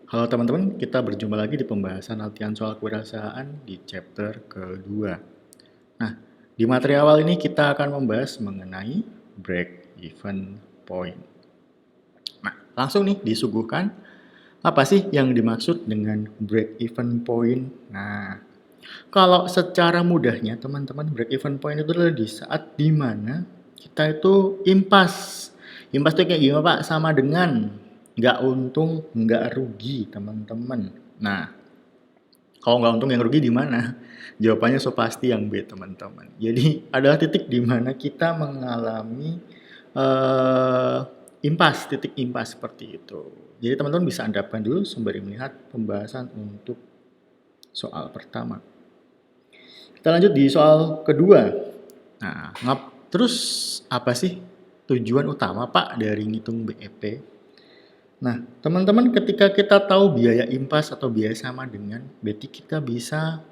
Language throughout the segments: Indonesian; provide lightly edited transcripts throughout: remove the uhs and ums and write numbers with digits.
Halo teman-teman, kita berjumpa lagi di pembahasan latihan soal kewirausahaan di chapter kedua. Nah, di materi awal ini kita akan membahas mengenai break-even point. Nah, langsung nih disuguhkan apa sih yang dimaksud dengan break-even point? Nah, kalau secara mudahnya teman-teman break-even point itu adalah di saat dimana kita itu impas. Impas itu kayak gimana Pak? Sama dengan nggak untung, nggak rugi teman-teman. Nah, kalau nggak untung yang rugi di mana? Jawabannya so pasti yang B teman-teman. Jadi adalah titik di mana kita mengalami eh, impas, titik impas seperti itu. Jadi teman-teman bisa hadapkan dulu sembari melihat pembahasan untuk soal pertama. Kita lanjut di soal kedua. Nah, terus apa sih tujuan utama Pak dari ngitung BEP? Nah, teman-teman ketika kita tahu biaya impas atau biaya sama dengan, berarti kita bisa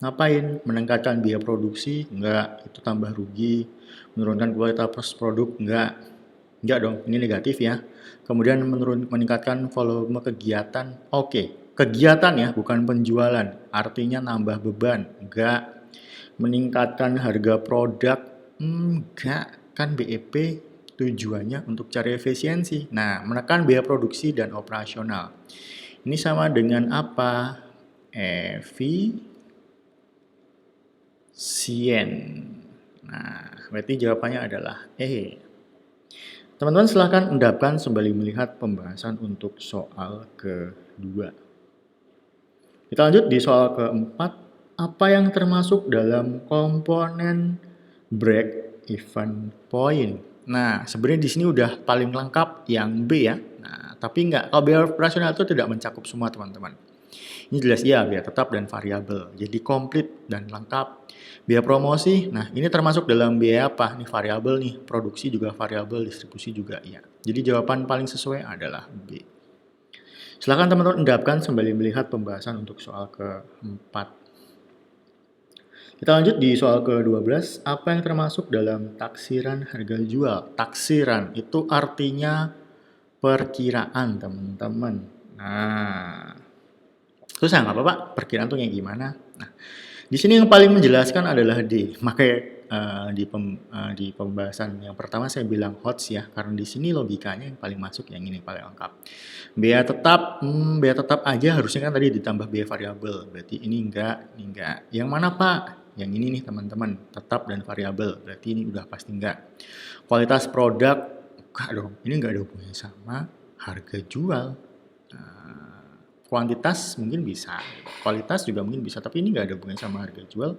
ngapain? Meningkatkan biaya produksi? Enggak, itu tambah rugi. Menurunkan kualitas produk? Enggak. Enggak dong, ini negatif ya. Kemudian meningkatkan volume kegiatan? Oke, kegiatan ya, bukan penjualan. Artinya nambah beban? Enggak. Meningkatkan harga produk? Enggak. Kan BEP tujuannya untuk cari efisiensi. Nah, menekan biaya produksi dan operasional. Ini sama dengan apa? Efisien. Nah, berarti jawabannya adalah E. Teman-teman silahkan endapkan sembari melihat pembahasan untuk soal kedua. Kita lanjut di soal keempat. Apa yang termasuk dalam komponen break-even point? Nah, sebenarnya di sini udah paling lengkap yang B ya. Nah, tapi enggak. Kalau biaya operasional itu tidak mencakup semua teman-teman. Ini jelas ya, biaya tetap dan variabel. Jadi komplit dan lengkap. Biaya promosi, nah ini termasuk dalam biaya apa? Ini variabel nih, produksi juga variabel, distribusi juga ya. Jadi jawaban paling sesuai adalah B. Silakan teman-teman endapkan sembari melihat pembahasan untuk soal keempat. Kita lanjut di soal ke-12. Apa yang termasuk dalam taksiran harga jual? Taksiran itu artinya perkiraan teman-teman. Nah, terus nggak apa-apa, perkiraan tuh kayak gimana? Nah, di sini yang paling menjelaskan adalah D. Makanya di pembahasan yang pertama saya bilang HOTS ya, karena di sini logikanya yang paling masuk yang ini paling lengkap. Biaya tetap aja harusnya kan tadi ditambah biaya variabel. Berarti ini enggak, ini enggak. Yang mana Pak? Yang ini nih teman-teman, tetap dan variabel. Berarti ini udah pasti enggak. Kualitas produk, enggak dong. Ini enggak ada hubungannya sama harga jual. Nah, kuantitas mungkin bisa, kualitas juga mungkin bisa, tapi ini nggak ada hubungannya sama harga jual.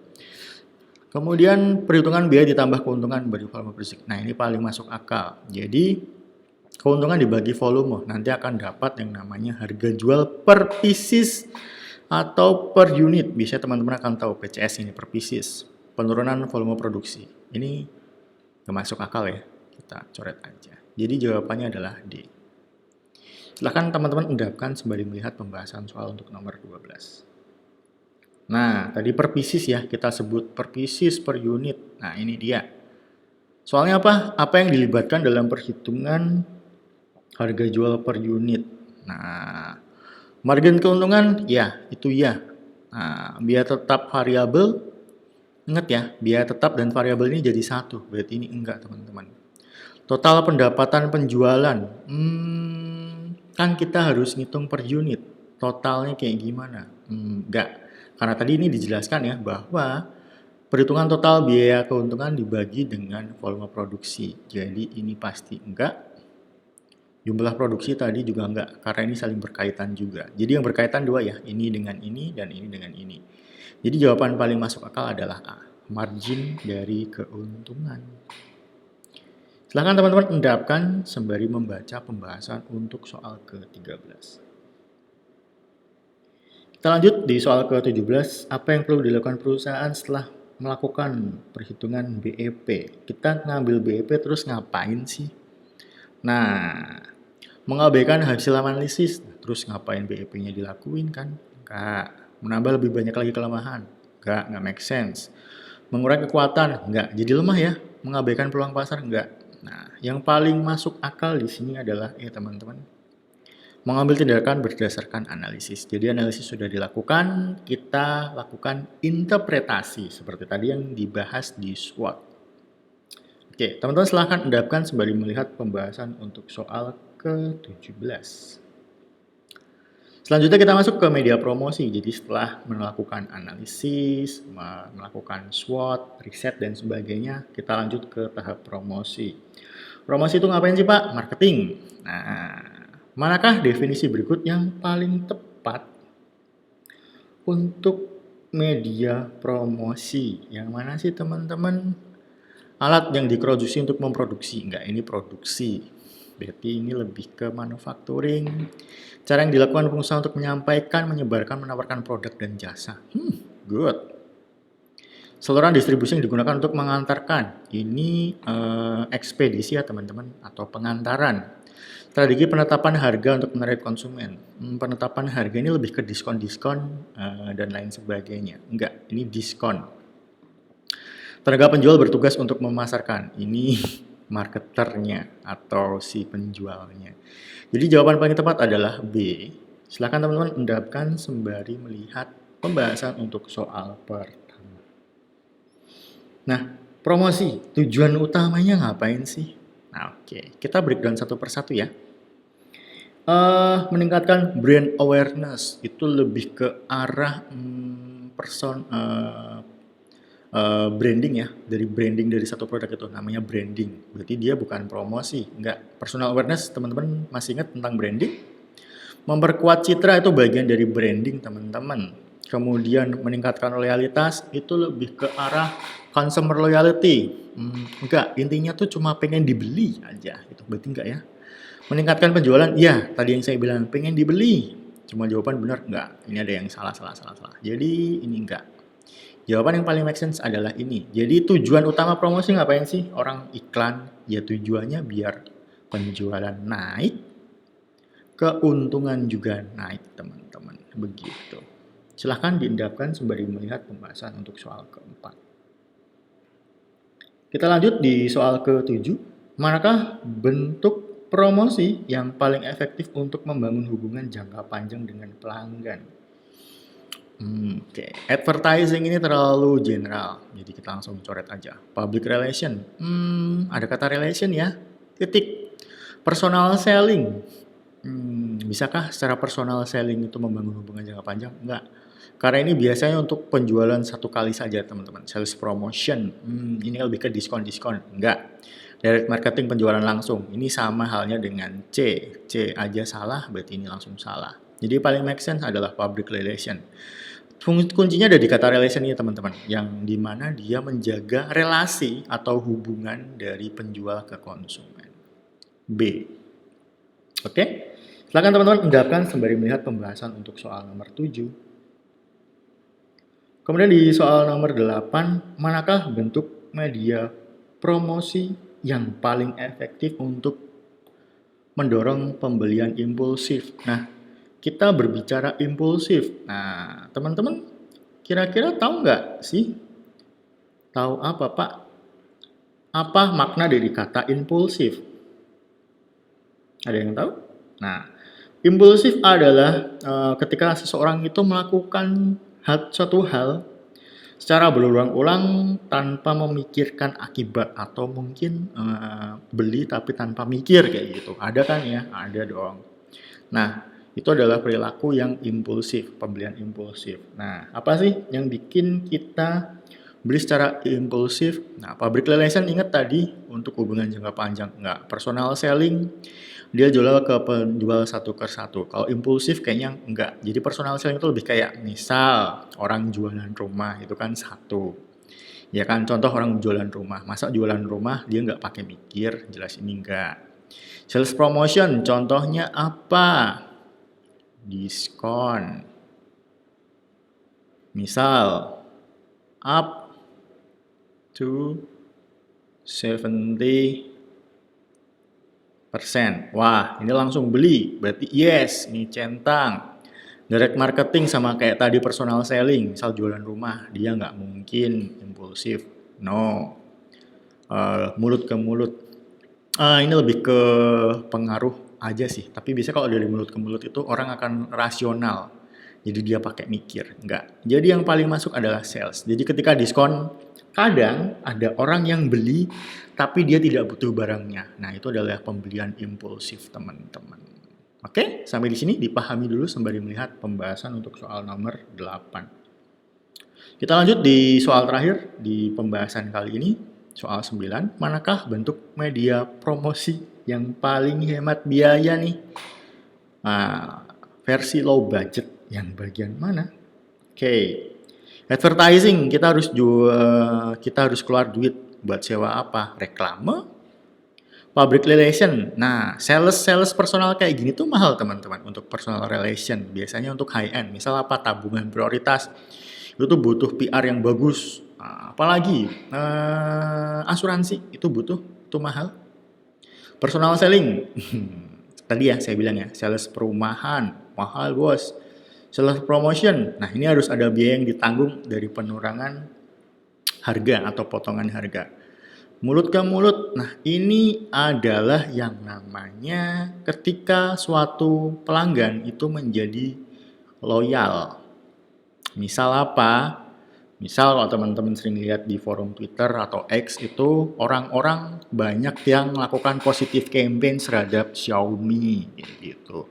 Kemudian perhitungan biaya ditambah keuntungan bagi volume produksi. Nah ini paling masuk akal. Jadi keuntungan dibagi volume, nanti akan dapat yang namanya harga jual per pieces atau per unit. Bisa teman-teman akan tahu PCS ini per pieces. Penurunan volume produksi. Ini nggak masuk akal ya. Kita coret aja. Jadi jawabannya adalah D. Silahkan teman-teman endapkan sembari melihat pembahasan soal untuk nomor 12. Nah, tadi per pieces ya, kita sebut per pieces per unit. Nah, ini dia. Soalnya apa? Apa yang dilibatkan dalam perhitungan harga jual per unit. Nah, margin keuntungan, ya, itu ya. Nah, biaya tetap variabel, ingat ya, biaya tetap dan variabel ini jadi satu. Berarti ini enggak, teman-teman. Total pendapatan penjualan, kan kita harus ngitung per unit. Totalnya kayak gimana? Enggak. Karena tadi ini dijelaskan ya bahwa perhitungan total biaya keuntungan dibagi dengan volume produksi. Jadi ini pasti enggak. Jumlah produksi tadi juga enggak, karena ini saling berkaitan juga. Jadi yang berkaitan dua ya, ini dengan ini dan ini dengan ini. Jadi jawaban paling masuk akal adalah A, margin dari keuntungan. Silahkan teman-teman endapkan sembari membaca pembahasan untuk soal ke-13. Kita lanjut di soal ke-17. Apa yang perlu dilakukan perusahaan setelah melakukan perhitungan BEP? Kita ngambil BEP terus ngapain sih? Nah, mengabaikan hasil analisis, terus ngapain BEP-nya dilakuin kan? Enggak. Menambah lebih banyak lagi kelemahan? Enggak make sense. Mengurangi kekuatan? Enggak. Jadi lemah ya? Mengabaikan peluang pasar? Enggak. Nah, yang paling masuk akal di sini adalah teman-teman, Mengambil tindakan berdasarkan analisis. Jadi analisis sudah dilakukan, kita lakukan interpretasi seperti tadi yang dibahas di SWOT. Oke, teman-teman silahkan endapkan sembari melihat pembahasan untuk soal ke-17. Selanjutnya kita masuk ke media promosi. Jadi setelah melakukan analisis, melakukan SWOT, riset, dan sebagainya, kita lanjut ke tahap promosi. Promosi itu ngapain sih Pak? Marketing. Nah, manakah definisi berikut yang paling tepat untuk media promosi? Yang mana sih teman-teman? Alat yang diproduksi untuk memproduksi. Enggak, ini produksi. Berarti ini lebih ke manufacturing. Cara yang dilakukan pengusaha untuk menyampaikan, menyebarkan, menawarkan produk dan jasa. Good. Saluran distribusi yang digunakan untuk mengantarkan. Ini ekspedisi ya teman-teman, atau pengantaran. Strategi penetapan harga untuk menarik konsumen. Penetapan harga ini lebih ke diskon-diskon dan lain sebagainya. Enggak, ini diskon. Tenaga penjual bertugas untuk memasarkan. Ini marketernya atau si penjualnya. Jadi jawaban paling tepat adalah B. Silakan teman-teman endapkan sembari melihat pembahasan untuk soal pertama. Nah, promosi, tujuan utamanya ngapain sih? Nah, oke. Kita breakdown satu persatu ya. Meningkatkan brand awareness itu lebih ke arah branding ya, dari branding dari satu produk itu namanya branding. Berarti dia bukan promosi, enggak. Personal awareness teman-teman masih ingat tentang branding? Memperkuat citra itu bagian dari branding teman-teman. Kemudian meningkatkan loyalitas itu lebih ke arah consumer loyalty. Enggak, intinya tuh cuma pengen dibeli aja. Itu berarti enggak ya? Meningkatkan penjualan, iya tadi yang saya bilang pengen dibeli. Cuma jawaban benar enggak. Ini ada yang salah. Jadi ini enggak. Jawaban yang paling make sense adalah ini. Jadi tujuan utama promosi ngapain sih? Orang iklan, ya tujuannya biar penjualan naik, keuntungan juga naik teman-teman. Begitu. Silahkan diendapkan sembari melihat pembahasan untuk soal keempat. Kita lanjut di soal ke-7. Manakah bentuk promosi yang paling efektif untuk membangun hubungan jangka panjang dengan pelanggan? Oke. Advertising ini terlalu general, jadi kita langsung coret aja. Public relation, ada kata relation ya, titik. Personal selling, bisakah secara personal selling itu membangun hubungan jangka panjang? Enggak. Karena ini biasanya untuk penjualan satu kali saja teman-teman, sales promotion, ini lebih ke diskon-diskon, enggak. Direct marketing penjualan langsung, ini sama halnya dengan C aja salah, berarti ini langsung salah. Jadi paling make sense adalah public relation. Kuncinya ada di kata relation ini teman-teman, yang dimana dia menjaga relasi atau hubungan dari penjual ke konsumen. B. Oke, silakan teman-teman endapkan sembari melihat pembahasan untuk soal nomor 7. Kemudian di soal nomor 8, manakah bentuk media promosi yang paling efektif untuk mendorong pembelian impulsif? Nah, kita berbicara impulsif. Nah, teman-teman kira-kira tahu nggak sih? Tahu apa, Pak? Apa makna dari kata impulsif? Ada yang tahu? Nah, impulsif adalah ketika seseorang itu melakukan suatu hal secara berulang-ulang tanpa memikirkan akibat atau mungkin beli tapi tanpa mikir kayak gitu. Ada kan ya? Ada dong. Nah, itu adalah perilaku yang impulsif, pembelian impulsif. Nah, apa sih yang bikin kita beli secara impulsif? Nah, public relation ingat tadi untuk hubungan jangka panjang. Enggak, personal selling dia jual ke penjual satu ke satu. Kalau impulsif kayaknya enggak. Jadi personal selling itu lebih kayak misal orang jualan rumah itu kan satu. Ya kan, contoh orang jualan rumah. Masa jualan rumah dia nggak pakai mikir, jelas ini enggak. Sales promotion, contohnya apa? Diskon. Misal, up to 70%. Wah, ini langsung beli. Berarti yes, ini centang. Direct marketing sama kayak tadi personal selling. Misal jualan rumah, dia nggak mungkin impulsif. No. Mulut ke mulut. Ini lebih ke pengaruh aja sih. Tapi biasanya kalau dari mulut ke mulut itu orang akan rasional. Jadi dia pakai mikir, enggak. Jadi yang paling masuk adalah sales. Jadi ketika diskon, kadang ada orang yang beli tapi dia tidak butuh barangnya. Nah, itu adalah pembelian impulsif, teman-teman. Oke, sampai di sini dipahami dulu sembari melihat pembahasan untuk soal nomor 8. Kita lanjut di soal terakhir di pembahasan kali ini, soal 9. Manakah bentuk media promosi yang paling hemat biaya nih? Nah, versi low budget yang bagian mana? Oke. Advertising, kita harus keluar duit buat sewa apa? Reklame, public relation. Nah, sales personal kayak gini tuh mahal, teman-teman, untuk personal relation. Biasanya untuk high end, misal apa? Tabungan prioritas. Itu tuh butuh PR yang bagus. Nah, apalagi asuransi itu itu mahal. Personal selling. Tadi ya saya bilang ya, sales perumahan, mahal bos. Sales promotion, nah ini harus ada biaya yang ditanggung dari penurunan harga atau potongan harga. Mulut ke mulut, nah ini adalah yang namanya ketika suatu pelanggan itu menjadi loyal. Misal apa? Misal kalau teman-teman sering lihat di forum Twitter atau X itu orang-orang banyak yang melakukan positive campaign terhadap Xiaomi gitu.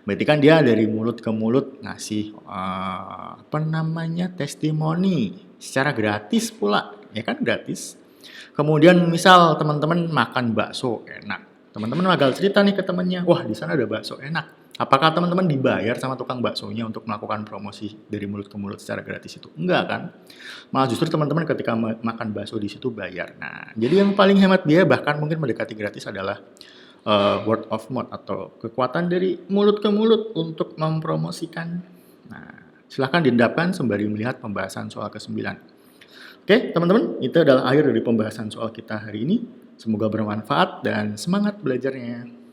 Berarti kan dia dari mulut ke mulut ngasih testimoni secara gratis pula, ya kan gratis. Kemudian misal teman-teman makan bakso enak, teman-teman magal cerita nih ke temannya, wah di sana ada bakso enak. Apakah teman-teman dibayar sama tukang baksonya untuk melakukan promosi dari mulut ke mulut secara gratis itu? Enggak kan? Malah justru teman-teman ketika makan bakso di situ bayar. Nah, jadi yang paling hemat biaya bahkan mungkin mendekati gratis adalah word of mouth atau kekuatan dari mulut ke mulut untuk mempromosikan. Nah, silahkan diendapkan sembari melihat pembahasan soal ke-9. Oke, teman-teman, itu adalah akhir dari pembahasan soal kita hari ini. Semoga bermanfaat dan semangat belajarnya.